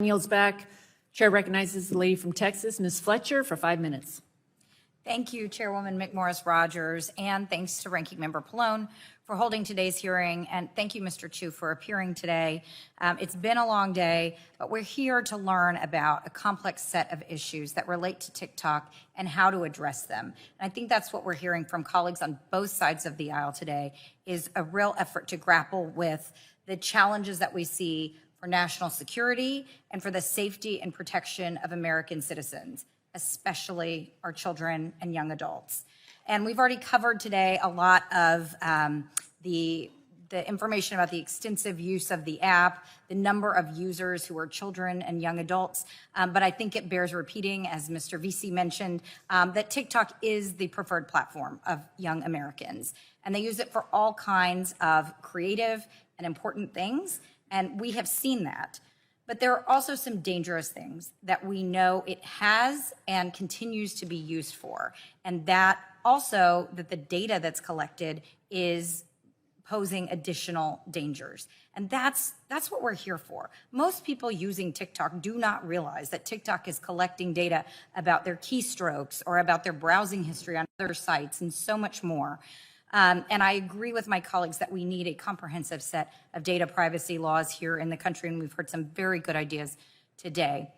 Yields back. Chair recognizes the lady from Texas, Ms. Fletcher, for 5 minutes. Thank you, Chairwoman McMorris-Rogers, and thanks to Ranking Member Pallone for holding today's hearing, and thank you, Mr. Chu, for appearing today. It's been a long day, but we're here to learn about a complex set of issues that relate to TikTok and how to address them. And I think that's what we're hearing from colleagues on both sides of the aisle today, is a real effort to grapple with the challenges that we see for national security and for the safety and protection of American citizens, especially our children and young adults. And we've already covered today a lot of the information about the extensive use of the app, the number of users who are children and young adults. But I think it bears repeating, as Mr. VC mentioned, that TikTok is the preferred platform of young Americans. And they use it for all kinds of creative and important things. And we have seen that. But there are also some dangerous things that we know it has and continues to be used for. And that also, that the data that's collected is posing additional dangers. And that's what we're here for. Most people using TikTok do not realize that TikTok is collecting data about their keystrokes or about their browsing history on other sites and so much more. And I agree with my colleagues that we need a comprehensive set of data privacy laws here in the country, and we've heard some very good ideas today.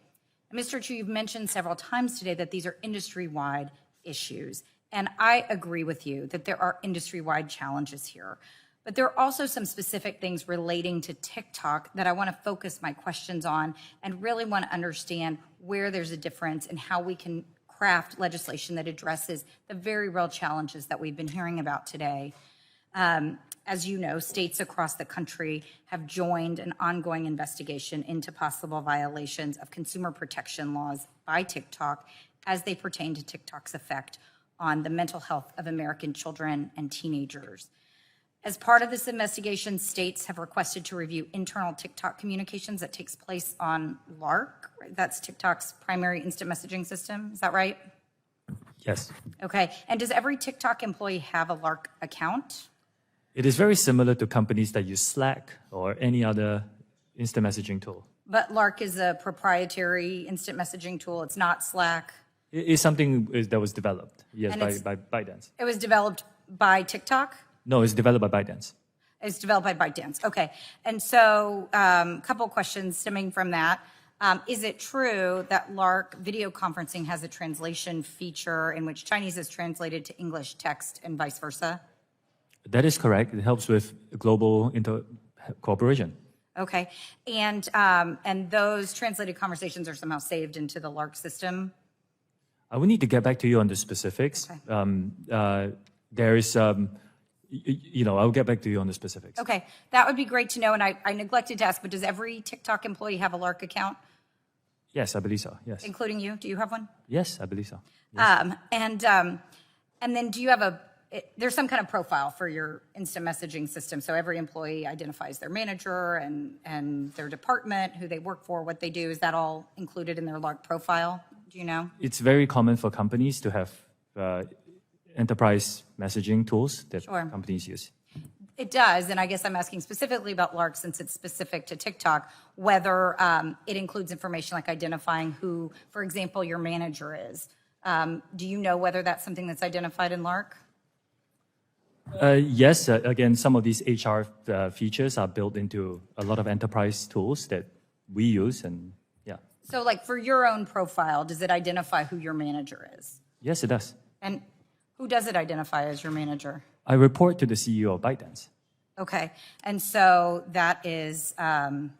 And Mr. Chu, you've mentioned several times today that these are industry-wide issues, and I agree with you that there are industry-wide challenges here. But there are also some specific things relating to TikTok that I want to focus my questions on and really want to understand where there's a difference and how we can craft legislation that addresses the very real challenges that we've been hearing about today. As you know, states across the country have joined an ongoing investigation into possible violations of consumer protection laws by TikTok as they pertain to TikTok's effect on the mental health of American children and teenagers. As part of this investigation, states have requested to review internal TikTok communications that takes place on LARC. That's TikTok's primary instant messaging system. Is that right? Yes. Okay. And does every TikTok employee have a LARC account? It is very similar to companies that use Slack or any other instant messaging tool. But LARC is a proprietary instant messaging tool. It's not Slack. It is something that was developed, yes, by ByteDance. It was developed by TikTok? No, it's developed by ByteDance. It's developed by ByteDance. Okay. And so a couple of questions stemming from that. Is it true that LARC video conferencing has a translation feature in which Chinese is translated to English text and vice versa? That is correct. It helps with global cooperation. Okay. And those translated conversations are somehow saved into the LARC system? I will need to get back to you on the specifics. Okay. There is, I'll get back to you on the specifics. Okay. That would be great to know. And I neglected to ask, but does every TikTok employee have a LARC account? Yes, I believe so. Yes. Including you? Do you have one? Yes, I believe so. Yes. And then do you have there's some kind of profile for your instant messaging system. So every employee identifies their manager and their department, who they work for, what they do. Is that all included in their LARC profile? Do you know? It's very common for companies to have enterprise messaging tools that companies use. It does, and I guess I'm asking specifically about LARC since it's specific to TikTok, whether it includes information like identifying who, for example, your manager is. Do you know whether that's something that's identified in LARC? Yes, again, some of these HR features are built into a lot of enterprise tools that we use, and yeah. So like for your own profile, does it identify who your manager is? Yes, it does. And who does it identify as your manager? I report to the CEO of ByteDance. Okay, and so that is Zhang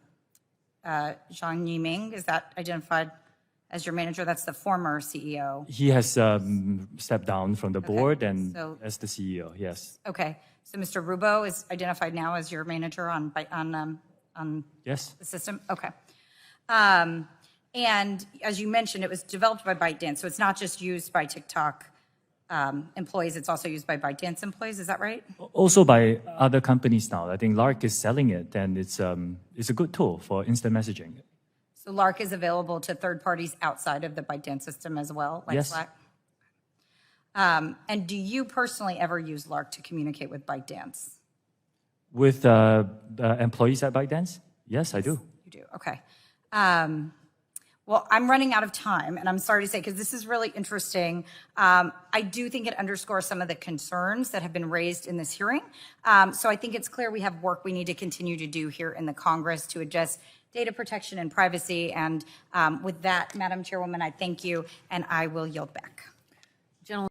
Yiming. Is that identified as your manager? That's the former CEO. He has stepped down from the board and as the CEO, yes. Okay, so Mr. Rubo is identified now as your manager on yes. the system? Okay. And as you mentioned, it was developed by ByteDance, so it's not just used by TikTok employees, it's also used by ByteDance employees, is that right? Also by other companies now. I think LARC is selling it, and it's a good tool for instant messaging. So LARC is available to third parties outside of the ByteDance system as well, like yes. Slack? And do you personally ever use LARC to communicate with ByteDance? With employees at ByteDance? Yes, I do. You do, okay. Well, I'm running out of time, and I'm sorry to say, because this is really interesting. I do think it underscores some of the concerns that have been raised in this hearing. So I think it's clear we have work we need to continue to do here in the Congress to address data protection and privacy. And with that, Madam Chairwoman, I thank you, and I will yield back. Gentleman